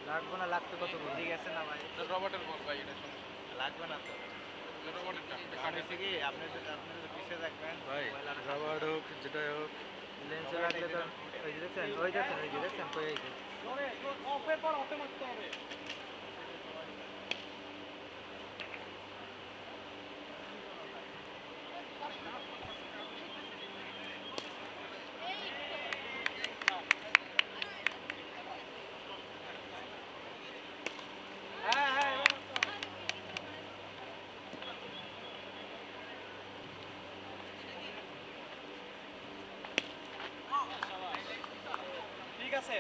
লাগবে না, লাগতে কত করে? ঠিক আছে না ভাই, রবার্টের বল ভাই, এটা লাগবে না তো। রবার্টেরটা কারণ হচ্ছে কি আপনি যদি পিছিয়ে থাকবেন ভাই মোবাইল আর রাবার হোক যেটাই হোক, লেন্সে লাগলে তো ওই যে দেখছেন, ওই যে দেখছেন কই আইছে। অফের পর অফে মারতে হবে। হ্যাঁ হ্যাঁ, ঠিক আছে।